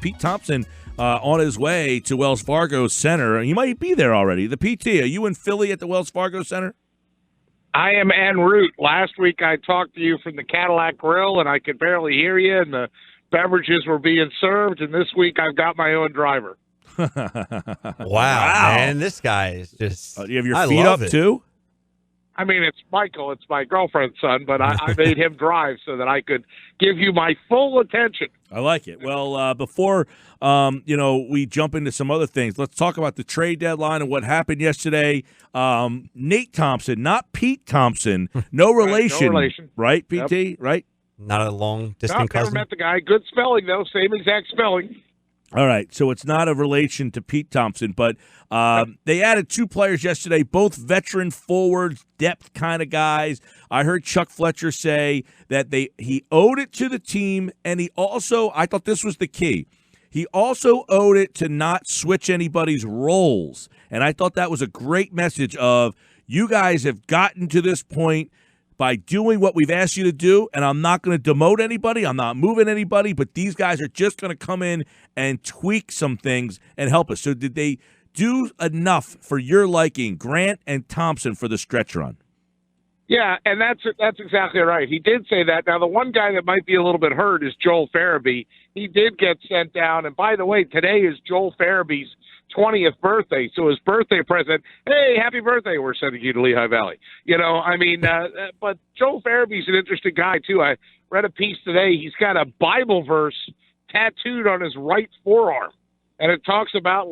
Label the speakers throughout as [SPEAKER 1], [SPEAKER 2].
[SPEAKER 1] Pete Thompson on his way to Wells Fargo Center. He might be there already. The PT, are you in Philly at the Wells Fargo Center?
[SPEAKER 2] I am en route. Last week I talked to you from the Cadillac Grill, and I could barely hear you, and the beverages were being served, and this week I've got my own driver.
[SPEAKER 3] Wow, man, this guy is just
[SPEAKER 1] you have your feet up, too?
[SPEAKER 2] I mean, it's Michael. It's my girlfriend's son, but I made him drive so that I could give you my full attention.
[SPEAKER 1] I like it. Well, before we jump into some other things, let's talk about the trade deadline and what happened yesterday. Nate Thompson, not Pete Thompson, no relation, right, PT,
[SPEAKER 2] yep.
[SPEAKER 1] Right?
[SPEAKER 3] Not a long-distance cousin?
[SPEAKER 2] Never met the guy. Good spelling, though. Same exact spelling.
[SPEAKER 1] All right, so it's not a relation to Pete Thompson, but they added 2 players yesterday, both veteran forwards, depth kind of guys. I heard Chuck Fletcher say that he owed it to the team, and he also, I thought this was the key, he also owed it to not switch anybody's roles. And I thought that was a great message of, you guys have gotten to this point by doing what we've asked you to do, and I'm not going to demote anybody, I'm not moving anybody, but these guys are just going to come in and tweak some things and help us. So did they do enough for your liking, Grant and Thompson, for the stretch run?
[SPEAKER 2] Yeah, and that's exactly right. He did say that. Now, the one guy that might be a little bit hurt is Joel Farabee. He did get sent down, and by the way, today is Joel Farabee's 20th birthday, so his birthday present, hey, happy birthday, we're sending you to Lehigh Valley. But Joel Farabee's an interesting guy, too. I read a piece today. He's got a Bible verse tattooed on his right forearm, and it talks about,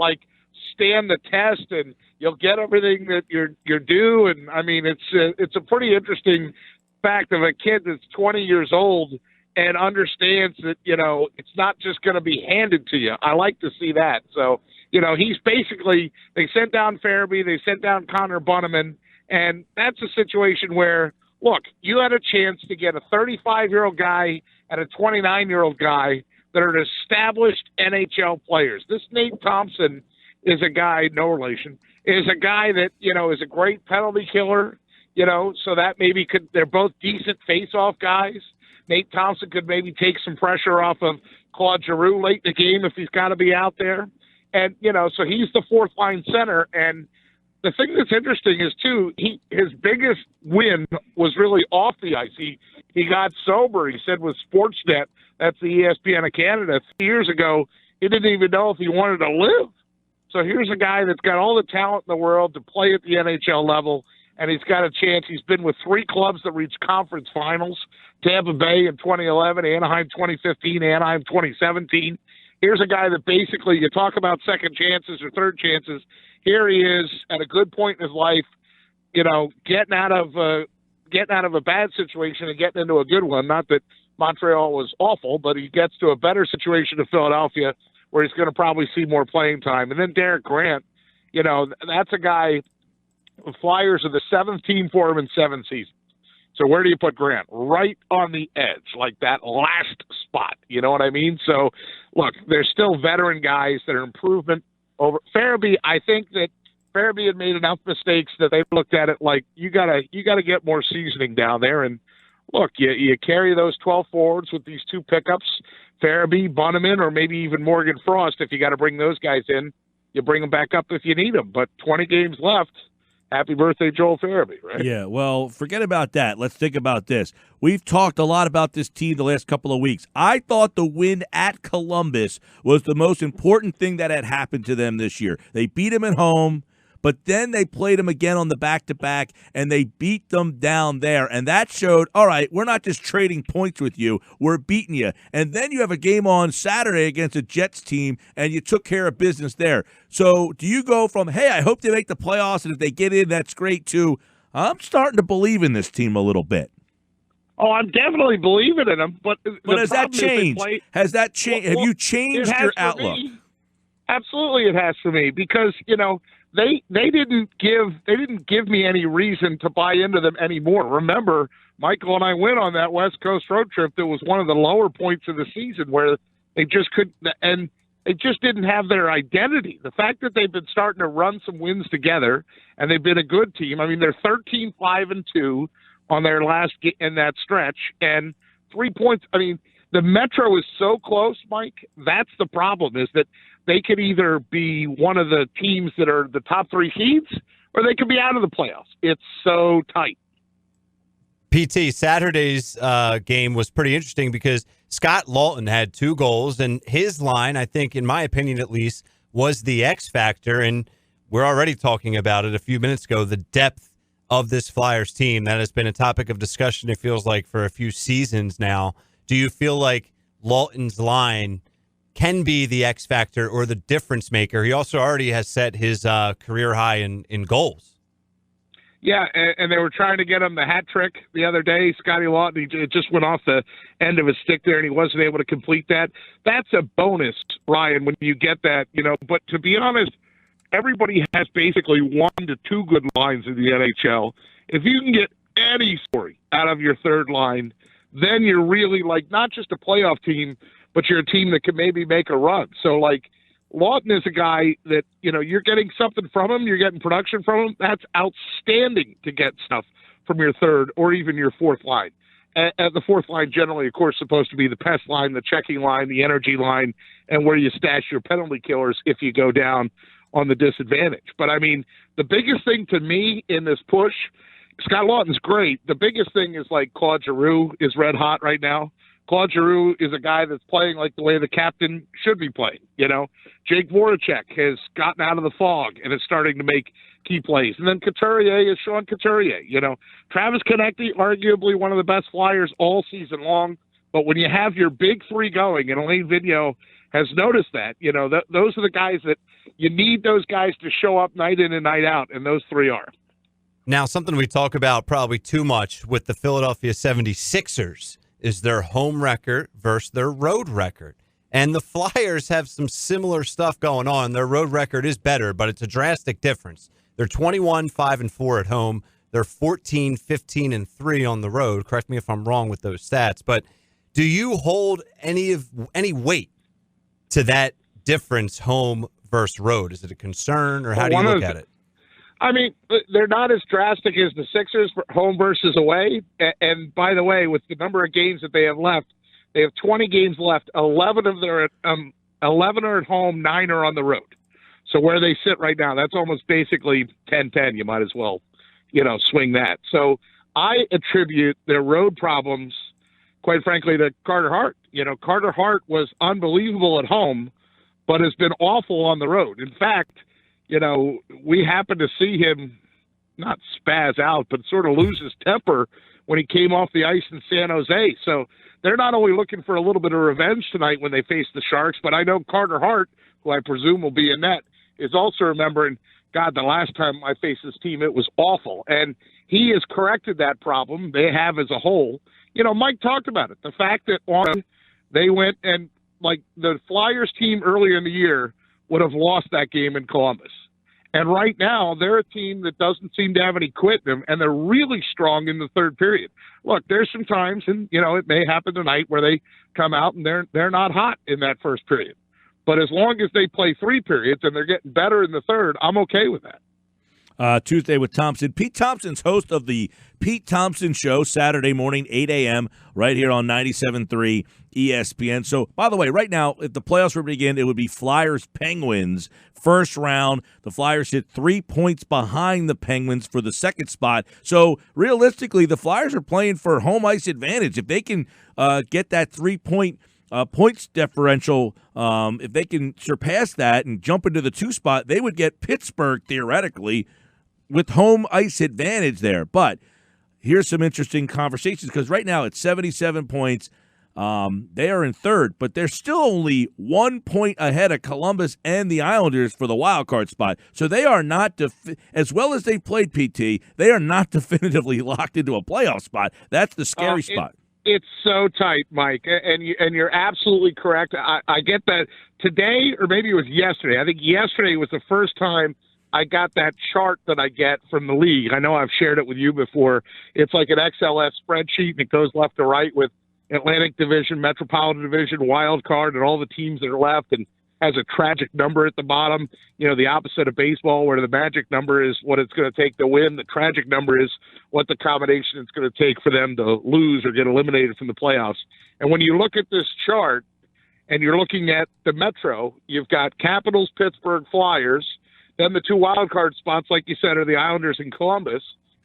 [SPEAKER 2] stand the test, and you'll get everything that you're due. And, I mean, it's a pretty interesting fact of a kid that's 20 years old and understands that, it's not just going to be handed to you. I like to see that. So, he's basically, they sent down Farabee, they sent down Connor Bunneman, and that's a situation where, look, you had a chance to get a 35-year-old guy and a 29-year-old guy that are established NHL players. This Nate Thompson is a guy, no relation, is a guy that, is a great penalty killer, so that maybe they're both decent face-off guys. Nate Thompson could maybe take some pressure off of Claude Giroux late in the game if he's got to be out there. And, so he's the fourth-line center. And the thing that's interesting is, too, his biggest win was really off the ice. He got sober, he said, with Sportsnet. That's the ESPN of Canada. 3 years ago, he didn't even know if he wanted to live. So here's a guy that's got all the talent in the world to play at the NHL level, and he's got a chance. He's been with 3 clubs that reached conference finals, Tampa Bay in 2011, Anaheim 2015, Anaheim 2017. Here's a guy that basically, you talk about second chances or third chances. Here he is at a good point in his life, getting out of a bad situation and getting into a good one. Not that Montreal was awful, but he gets to a better situation in Philadelphia where he's going to probably see more playing time. And then Derek Grant, that's a guy, the Flyers are the 7th team for him in 7 seasons. So where do you put Grant? Right on the edge, like that last spot. You know what I mean? So, look, there's still veteran guys that are improvement over Farabee. I think that Farabee had made enough mistakes that they looked at it like you gotta get more seasoning down there. And look, you carry those 12 forwards with these 2 pickups, Farabee, Bunneman, or maybe even Morgan Frost. If you got to bring those guys in, you bring them back up if you need them. But 20 games left. Happy birthday, Joel Farabee, right?
[SPEAKER 1] Yeah, well, forget about that. Let's think about this. We've talked a lot about this team the last couple of weeks. I thought the win at Columbus was the most important thing that had happened to them this year. They beat them at home, but then they played them again on the back-to-back, and they beat them down there. And that showed, all right, we're not just trading points with you, we're beating you. And then you have a game on Saturday against a Jets team, and you took care of business there. So do you go from, hey, I hope they make the playoffs, and if they get in, that's great, to I'm starting to believe in this team a little bit?
[SPEAKER 2] Oh, I'm definitely believing in them. But
[SPEAKER 1] has that changed? Have you changed your outlook?
[SPEAKER 2] Absolutely it has for me because, They didn't give me any reason to buy into them anymore. Remember, Michael and I went on that West Coast road trip that was one of the lower points of the season where they just couldn't, and they just didn't have their identity. The fact that they've been starting to run some wins together and they've been a good team. I mean, they're 13-5-2 on their last in that stretch, and 3 points. I mean, the Metro is so close, Mike. That's the problem, is that they could either be one of the teams that are the top 3 seeds, or they could be out of the playoffs. It's so tight.
[SPEAKER 3] PT, Saturday's game was pretty interesting because Scott Lawton had 2 goals, and his line, I think, in my opinion at least, was the X factor. And we're already talking about it a few minutes ago, the depth of this Flyers team. That has been a topic of discussion, it feels like, for a few seasons now. Do you feel like Lawton's line can be the X factor or the difference maker? He also already has set his career high in goals.
[SPEAKER 2] Yeah, and they were trying to get him the hat trick the other day. Scotty Lawton, it just went off the end of his stick there, and he wasn't able to complete that. That's a bonus, Ryan, when you get that, But to be honest, everybody has basically 1 to 2 good lines in the NHL. If you can get any story out of your third line, then you're really not just a playoff team, but you're a team that can maybe make a run. So, Lawton is a guy that, you're getting something from him, you're getting production from him. That's outstanding to get stuff from your third or even your fourth line. And the fourth line generally, of course, supposed to be the pest line, the checking line, the energy line, and where you stash your penalty killers if you go down on the disadvantage. But, the biggest thing to me in this push, Scott Lawton's great. The biggest thing is Claude Giroux is red hot right now. Claude Giroux is a guy that's playing like the way the captain should be playing. Jake Voracek has gotten out of the fog and is starting to make key plays. And then Couturier is Sean Couturier. Travis Konecny, arguably one of the best Flyers all season long. But when you have your big 3 going, and Alain Vigneault has noticed that, those are the guys that you need, those guys to show up night in and night out, and those 3 are.
[SPEAKER 3] Now, something we talk about probably too much with the Philadelphia 76ers is their home record versus their road record. And the Flyers have some similar stuff going on. Their road record is better, but it's a drastic difference. They're 21-5-4 at home. They're 14-15-3 on the road. Correct me if I'm wrong with those stats, but do you hold any weight to that difference, home versus road? Is it a concern, or how do you look at it?
[SPEAKER 2] They're not as drastic as the Sixers, home versus away. And by the way, with the number of games that they have left, they have 20 games left. 11 are at home, 9 are on the road. So where they sit right now, that's almost basically 10-10. You might as well, swing that. So I attribute their road problems, quite frankly, to Carter Hart. Carter Hart was unbelievable at home, but has been awful on the road. In fact, we happened to see him not spaz out, but sort of lose his temper when he came off the ice in San Jose. So they're not only looking for a little bit of revenge tonight when they face the Sharks, but I know Carter Hart, who I presume will be in net, is also remembering, God, the last time I faced this team, it was awful. And he has corrected that problem. They have as a whole. Mike talked about it. The fact that they went and, the Flyers team earlier in the year would have lost that game in Columbus. And right now, they're a team that doesn't seem to have any quit in them, and they're really strong in the third period. Look, there's some times, and, it may happen tonight where they come out and they're not hot in that first period. But as long as they play 3 periods and they're getting better in the third, I'm okay with that.
[SPEAKER 1] Tuesday with Thompson. Pete Thompson's host of the Pete Thompson Show, Saturday morning, 8 a.m., right here on 97.3 ESPN. So, by the way, right now, if the playoffs were to begin, it would be Flyers-Penguins. First round, the Flyers sit 3 points behind the Penguins for the second spot. So, realistically, the Flyers are playing for home ice advantage. If they can get that 3-point points differential, if they can surpass that and jump into the 2 spot, they would get Pittsburgh, theoretically, with home ice advantage there. But here's some interesting conversations, because right now it's 77 points. They are in third, but they're still only 1 point ahead of Columbus and the Islanders for the wild card spot. So they are not, as well as they've played, PT, they are not definitively locked into a playoff spot. That's the scary spot.
[SPEAKER 2] It's so tight, Mike, and you're absolutely correct. I get that today, or maybe it was yesterday. I think yesterday was the first time I got that chart that I get from the league. I know I've shared it with you before. It's like an XLS spreadsheet, and it goes left to right with Atlantic Division, Metropolitan Division, Wild Card, and all the teams that are left. And has a tragic number at the bottom. The opposite of baseball, where the magic number is what it's going to take to win. The tragic number is what the combination it's going to take for them to lose or get eliminated from the playoffs. And when you look at this chart and you're looking at the Metro, you've got Capitals, Pittsburgh, Flyers. Then the two wild card spots, like you said, are the Islanders and Columbus.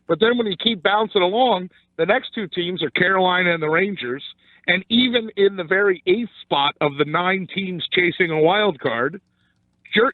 [SPEAKER 2] But then when you keep bouncing along, the next two teams are Carolina and the Rangers. And even in the very eighth spot of the 9 teams chasing a wild card,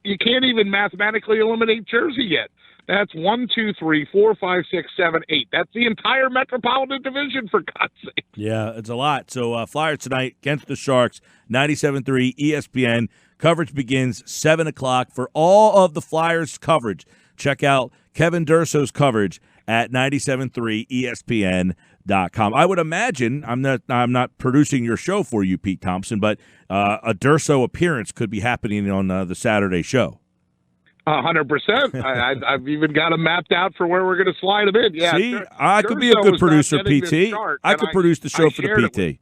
[SPEAKER 2] you can't even mathematically eliminate Jersey yet. That's 1, 2, 3, 4, 5, 6, 7, 8. That's the entire Metropolitan Division, for God's sake.
[SPEAKER 1] Yeah, it's a lot. So Flyers tonight against the Sharks, 97.3 ESPN. Coverage begins 7 o'clock. For all of the Flyers coverage, check out Kevin Durso's coverage at 97.3 ESPN.com. I would imagine, I'm not producing your show for you, Pete Thompson, but a Durso appearance could be happening on the Saturday show.
[SPEAKER 2] 100%. I've even got them mapped out for where we're going to slide them in. Yeah,
[SPEAKER 1] see, I could be a good producer, PT. I could produce the show for the PT.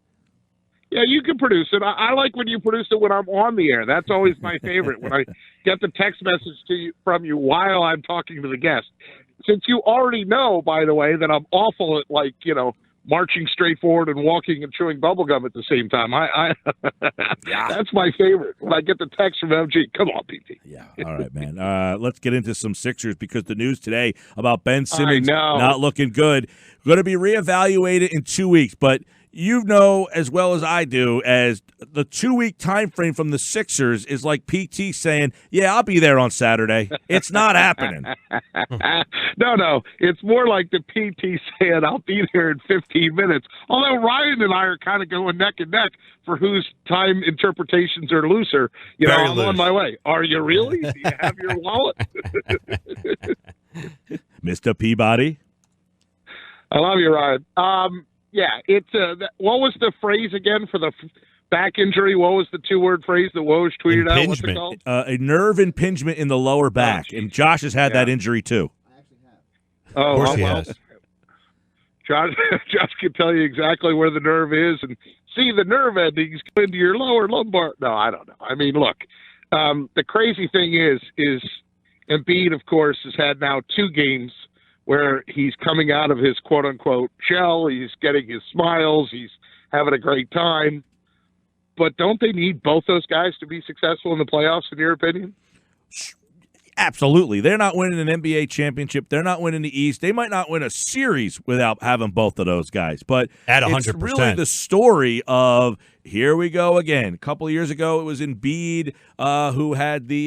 [SPEAKER 2] Yeah, you can produce it. I like when you produce it when I'm on the air. That's always my favorite, when I get the text message from you while I'm talking to the guest. Since you already know, by the way, that I'm awful at, marching straight forward and walking and chewing bubblegum at the same time. That's my favorite. When I get the text from MG, come on, PT.
[SPEAKER 1] Yeah, all right, man. Let's get into some Sixers, because the news today about Ben Simmons not looking good. Going to be reevaluated in 2 weeks, but you know as well as I do, as the 2-week time frame from the Sixers is like PT saying, yeah, I'll be there on Saturday. It's not happening.
[SPEAKER 2] No. It's more like the PT saying, I'll be there in 15 minutes. Although Ryan and I are kind of going neck and neck for whose time interpretations are looser. I'm on my way. Are you really? Do you have your wallet?
[SPEAKER 1] Mr. Peabody?
[SPEAKER 2] I love you, Ryan. Yeah, it's what was the phrase again for the back injury? What was the 2-word phrase that Woj tweeted out? What's it called?
[SPEAKER 1] A nerve impingement in the lower back, and Josh has had that injury too.
[SPEAKER 4] I actually have.
[SPEAKER 2] Oh,
[SPEAKER 3] of course he has.
[SPEAKER 2] Josh can tell you exactly where the nerve is and see the nerve endings go into your lower lumbar. No, I don't know. I mean, look, the crazy thing is Embiid, of course, has had now 2 games where he's coming out of his quote-unquote shell, he's getting his smiles, he's having a great time. But don't they need both those guys to be successful in the playoffs, in your opinion?
[SPEAKER 1] Absolutely. They're not winning an NBA championship. They're not winning the East. They might not win a series without having both of those guys. But
[SPEAKER 3] at 100%.
[SPEAKER 1] It's really the story of, here we go again. A couple of years ago, it was Embiid who had we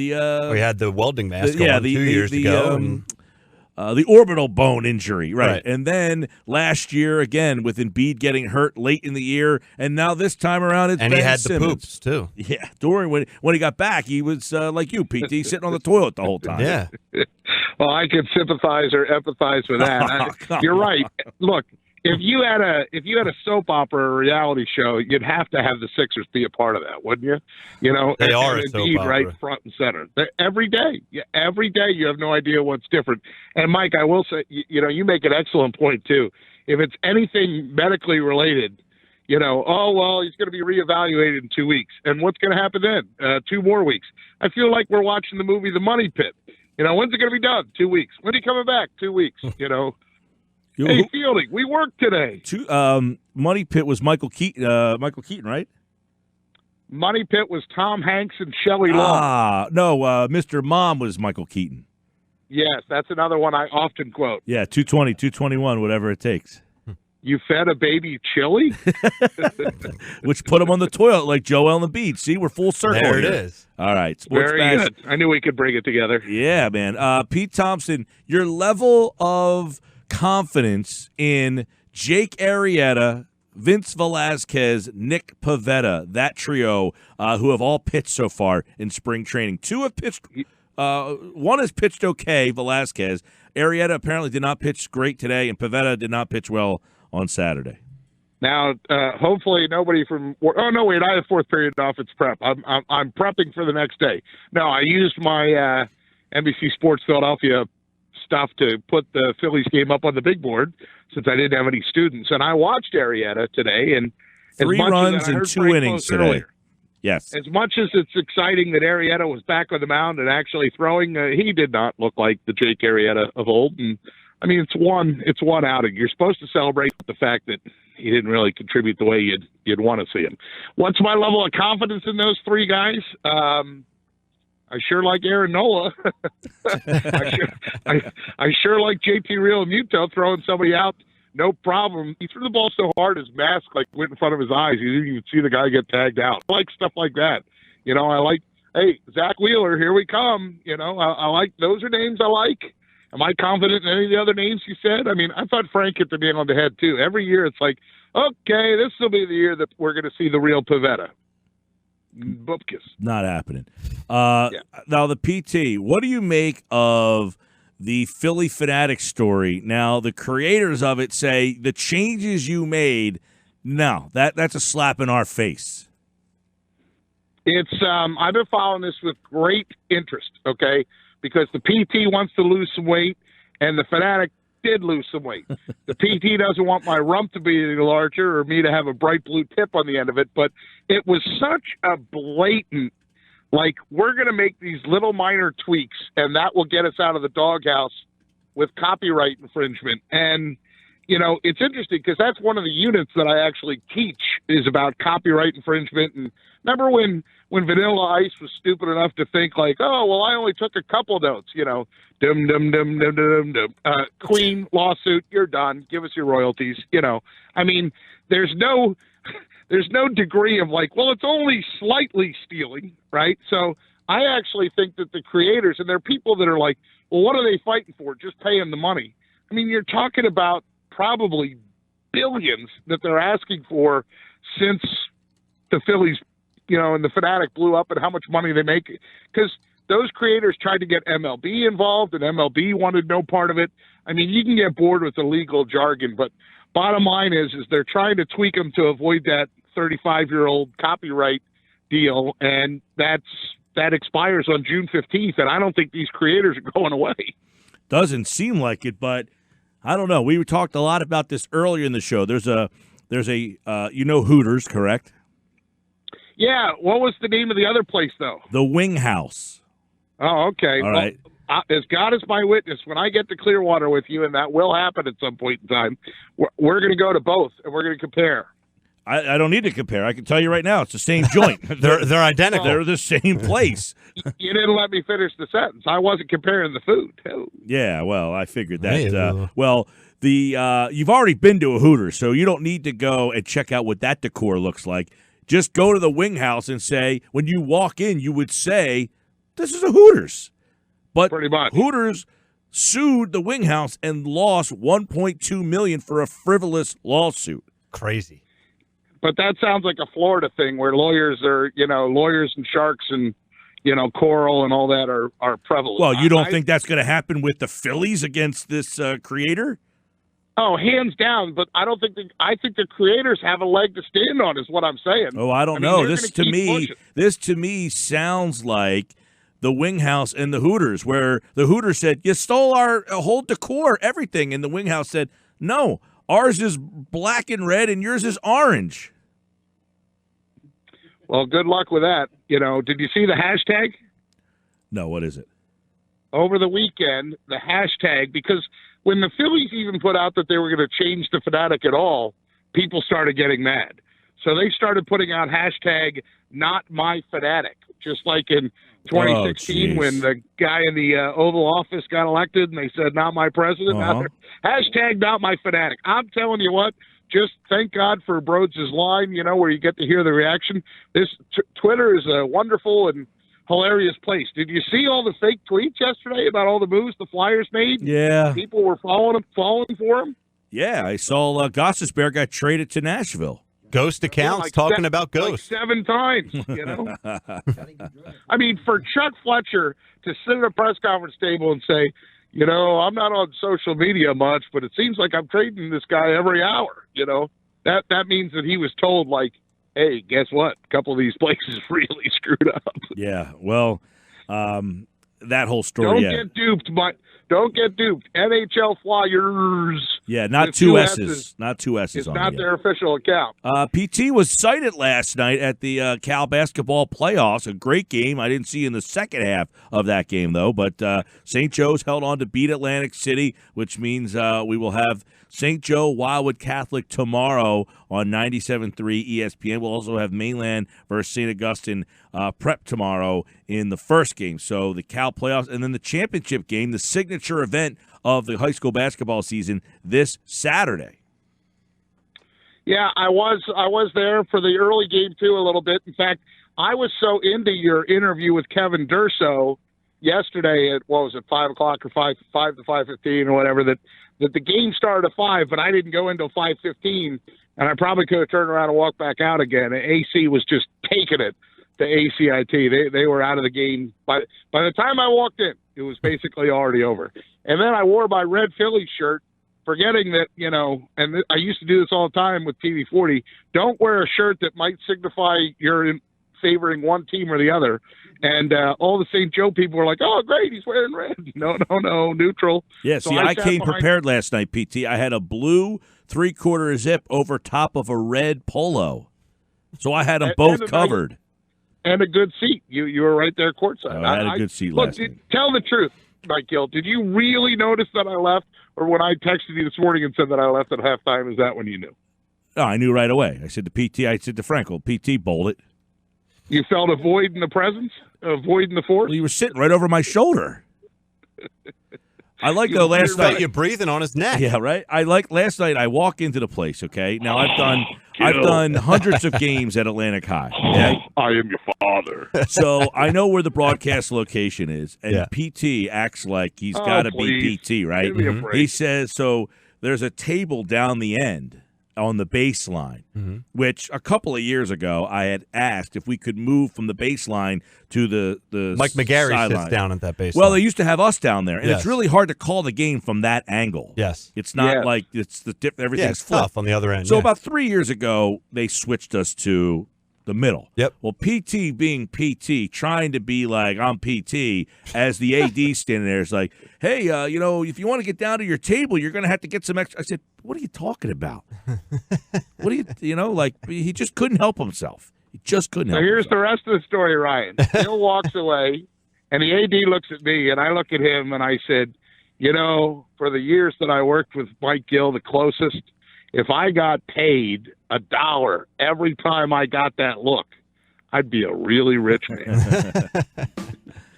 [SPEAKER 3] had the welding mask on 2 years ago.
[SPEAKER 1] The orbital bone injury, right? And then last year, again, with Embiid getting hurt late in the year, and now this time around it's Ben Simmons.
[SPEAKER 3] And he had the poops, too.
[SPEAKER 1] Yeah, when he got back, he was like you, PT, sitting on the toilet the whole time.
[SPEAKER 3] Yeah.
[SPEAKER 2] Well, I can sympathize or empathize with that. You're right. Look, if you had a soap opera or reality show, you'd have to have the Sixers be a part of that, wouldn't you?
[SPEAKER 3] They are a soap opera.
[SPEAKER 2] Right front and center. Every day you have no idea what's different. And Mike, I will say, you make an excellent point too. If it's anything medically related, he's going to be reevaluated in 2 weeks. And what's going to happen then? 2 more weeks. I feel like we're watching the movie The Money Pit. When's it going to be done? 2 weeks. When are you coming back? 2 weeks. Hey, Fielding, we worked today.
[SPEAKER 1] Money Pit was Michael Keaton, right?
[SPEAKER 2] Money Pit was Tom Hanks and Shelley Long.
[SPEAKER 1] No, Mr. Mom was Michael Keaton.
[SPEAKER 2] Yes, that's another one I often quote.
[SPEAKER 1] Yeah, 220, 221, whatever it takes.
[SPEAKER 2] You fed a baby chili?
[SPEAKER 1] Which put him on the toilet like Joel Embiid. See, we're full circle
[SPEAKER 3] there
[SPEAKER 1] here.
[SPEAKER 3] It is.
[SPEAKER 1] All right. Sports
[SPEAKER 2] Very good. I knew we could bring it together.
[SPEAKER 1] Yeah, man. Pete Thompson, your level of confidence in Jake Arrieta, Vince Velasquez, Nick Pivetta, that trio who have all pitched so far in spring training. 2 have pitched. One has pitched okay, Velasquez. Arrieta apparently did not pitch great today, and Pivetta did not pitch well on Saturday.
[SPEAKER 2] Now, hopefully nobody from – oh, no, wait, I have 4th period off. It's prep. I'm prepping for the next day. No, I used my NBC Sports Philadelphia stuff to put the Phillies game up on the big board since I didn't have any students. And I watched Arrieta today. And
[SPEAKER 1] 3 runs and 2 innings today. Earlier. Yes.
[SPEAKER 2] As much as it's exciting that Arrieta was back on the mound and actually throwing, he did not look like the Jake Arrieta of old. And I mean, it's one outing. You're supposed to celebrate the fact that he didn't really contribute the way you'd want to see him. What's my level of confidence in those three guys? I sure like Aaron Nola. I sure like JT Realmuto throwing somebody out. No problem. He threw the ball so hard his mask went in front of his eyes. You didn't even see the guy get tagged out. I like stuff like that. I like, hey, Zach Wheeler, here we come. I like, those are names I like. Am I confident in any of the other names you said? I mean, I thought Frank hit the nail on the head too. Every year it's like, okay, this will be the year that we're going to see the real Pivetta. Bupkis.
[SPEAKER 1] Not happening. Now the PT, what do you make of the Phillie Phanatic story? Now, the creators of it say the changes you made, no, that's a slap in our face.
[SPEAKER 2] It's I've been following this with great interest, okay, because the PT wants to lose some weight, and the Phanatic did lose some weight. The PT doesn't want my rump to be any larger or me to have a bright blue tip on the end of it, but it was such a blatant, we're going to make these little minor tweaks, and that will get us out of the doghouse with copyright infringement. And, it's interesting because that's one of the units that I actually teach is about copyright infringement. And remember when Vanilla Ice was stupid enough to think I only took a couple notes, dum, dum, dum, dum, dum, dum. Queen lawsuit, you're done. Give us your royalties. I mean, there's no degree of it's only slightly stealing, right? So I actually think that the creators, and there are people that are well, what are they fighting for? Just pay them the money. I mean, you're talking about probably billions that they're asking for since the Phillies, and the Phanatic blew up and how much money they make. Because those creators tried to get MLB involved, and MLB wanted no part of it. I mean, you can get bored with the legal jargon, but bottom line is they're trying to tweak them to avoid that 35-year-old copyright deal, and that expires on June 15th, and I don't think these creators are going away.
[SPEAKER 1] Doesn't seem like it, but I don't know. We talked a lot about this earlier in the show. There's a Hooters, correct?
[SPEAKER 2] Yeah. What was the name of the other place, though?
[SPEAKER 1] The Wing House.
[SPEAKER 2] Oh, okay.
[SPEAKER 1] All right.
[SPEAKER 2] As God is my witness, when I get to Clearwater with you, and that will happen at some point in time, we're going to go to both, and we're going to compare.
[SPEAKER 1] I don't need to compare. I can tell you right now, it's the same joint.
[SPEAKER 3] they're identical.
[SPEAKER 1] They're the same place.
[SPEAKER 2] You didn't let me finish the sentence. I wasn't comparing the food.
[SPEAKER 1] Yeah, well, I figured that. You've already been to a Hooters, so you don't need to go and check out what that decor looks like. Just go to the Wing House and say, when you walk in, you would say, this is a Hooters. But
[SPEAKER 2] pretty much.
[SPEAKER 1] Hooters sued the Wing House and lost $1.2 million for a frivolous lawsuit.
[SPEAKER 3] Crazy.
[SPEAKER 2] But that sounds like a Florida thing where lawyers and sharks and, coral and all that are prevalent.
[SPEAKER 1] Well, you don't think that's going to happen with the Phillies against this creator?
[SPEAKER 2] Oh, hands down. But I think the creators have a leg to stand on is what I'm saying.
[SPEAKER 1] Oh, I don't know. This to me sounds like the Wing House and the Hooters, where the Hooters said, you stole our whole decor, everything. And the Wing House said, no, ours is black and red and yours is orange.
[SPEAKER 2] Well, good luck with that. Did you see the hashtag?
[SPEAKER 1] No, what is it?
[SPEAKER 2] Over the weekend, the hashtag, because when the Phillies even put out that they were going to change the Phanatic at all, people started getting mad. So they started putting out hashtag not my Phanatic, just like in 2016 when the guy in the Oval Office got elected and they said, not my president. Hashtag not my Phanatic. I'm telling you what, just thank God for Broads' line, where you get to hear the reaction. This Twitter is a wonderful and hilarious place. Did you see all the fake tweets yesterday about all the moves the Flyers made?
[SPEAKER 1] Yeah.
[SPEAKER 2] People were falling for them?
[SPEAKER 1] Yeah, I saw Gossesbear got traded to Nashville.
[SPEAKER 3] Ghost accounts talking about ghosts.
[SPEAKER 2] 7 times, I mean, for Chuck Fletcher to sit at a press conference table and say, I'm not on social media much, but it seems like I'm trading this guy every hour, that means that he was told, hey, guess what? A couple of these places really screwed up.
[SPEAKER 1] Yeah, well, that whole story.
[SPEAKER 2] Don't get duped. NHL Flyers.
[SPEAKER 1] Yeah, not
[SPEAKER 2] With
[SPEAKER 1] two
[SPEAKER 2] S's.
[SPEAKER 1] S's. Not two S's
[SPEAKER 2] It's
[SPEAKER 1] on
[SPEAKER 2] not
[SPEAKER 1] it.
[SPEAKER 2] their official account.
[SPEAKER 1] PT was cited last night at the Cal basketball playoffs. A great game. I didn't see in the second half of that game, though. But St. Joe's held on to beat Atlantic City, which means we will have St. Joe Wildwood Catholic tomorrow on 97.3 ESPN. We'll also have Mainland versus St. Augustine Prep tomorrow in the first game. So the Cal playoffs, and then the championship game, the signature event of the high school basketball season this Saturday.
[SPEAKER 2] Yeah, I was there for the early game too a little bit. In fact, I was so into your interview with Kevin Durso yesterday at 5 o'clock or 5 to 5:15 or whatever that the game started at 5, but I didn't go until 5:15, and I probably could have turned around and walked back out again. And AC was just taking it to ACIT. They were out of the game by the time I walked in. It was basically already over. And then I wore my red Phillies shirt, forgetting that, and I used to do this all the time with TV 40, don't wear a shirt that might signify you're favoring one team or the other. And all the St. Joe people were like, oh, great, he's wearing red. No, neutral.
[SPEAKER 1] Yeah,
[SPEAKER 2] so
[SPEAKER 1] see, I came prepared last night, PT. I had a blue 3/4 zip over top of a red polo. So I had them both covered.
[SPEAKER 2] And a good seat. You were right there courtside.
[SPEAKER 1] I had a good seat last night.
[SPEAKER 2] Tell the truth, Mike Gill. Did you really notice that I left? Or when I texted you this morning and said that I left at halftime, is that when you knew?
[SPEAKER 1] No, I knew right away. I said to PT, I said to Frankel, PT, bowl it.
[SPEAKER 2] You felt a void in the presence? A void in the force?
[SPEAKER 1] Well, you were sitting right over my shoulder. I like the last night.
[SPEAKER 3] You're breathing on his neck.
[SPEAKER 1] Yeah, right. I like last night. I walk into the place. Okay, now I've done hundreds of games at Atlantic High. Okay?
[SPEAKER 2] I am your father.
[SPEAKER 1] So I know where the broadcast location is, and PT acts like he's got to be PT, right? He says so. There's a table down the end on the baseline, which a couple of years ago I had asked if we could move from the baseline to the
[SPEAKER 3] Mike McGarry
[SPEAKER 1] sideline.
[SPEAKER 3] sits down at that baseline.
[SPEAKER 1] Well, they used to have us down there, and it's really hard to call the game from that angle.
[SPEAKER 3] Yes,
[SPEAKER 1] it's not like it's the everything's
[SPEAKER 3] it's tough on the other end.
[SPEAKER 1] So about 3 years ago, they switched us to the middle.
[SPEAKER 3] Yep.
[SPEAKER 1] Well, PT being PT, trying to be like I'm PT, as the AD standing there is like, hey, if you want to get down to your table, you're going to have to get some extra. I said, what are you talking about? What do he just couldn't help himself. He just couldn't help himself.
[SPEAKER 2] Here's the rest of the story, Ryan. Bill walks away, and the AD looks at me, and I look at him, and I said, for the years that I worked with Mike Gill, the closest, if I got paid $1 every time I got that look, I'd be a really rich man.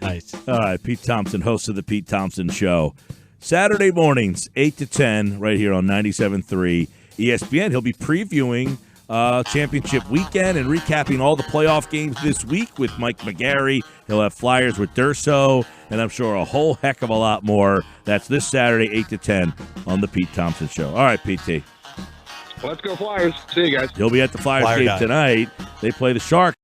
[SPEAKER 3] Nice.
[SPEAKER 1] All right, Pete Thompson, host of the Pete Thompson Show. Saturday mornings, 8 to 10, right here on 97.3 ESPN. He'll be previewing championship weekend and recapping all the playoff games this week with Mike McGarry. He'll have Flyers with Durso, and I'm sure a whole heck of a lot more. That's this Saturday, 8 to 10 on the Pete Thompson Show. All right, PT.
[SPEAKER 2] Let's go Flyers. See you guys.
[SPEAKER 1] He'll be at the Flyers game tonight. They play the Sharks.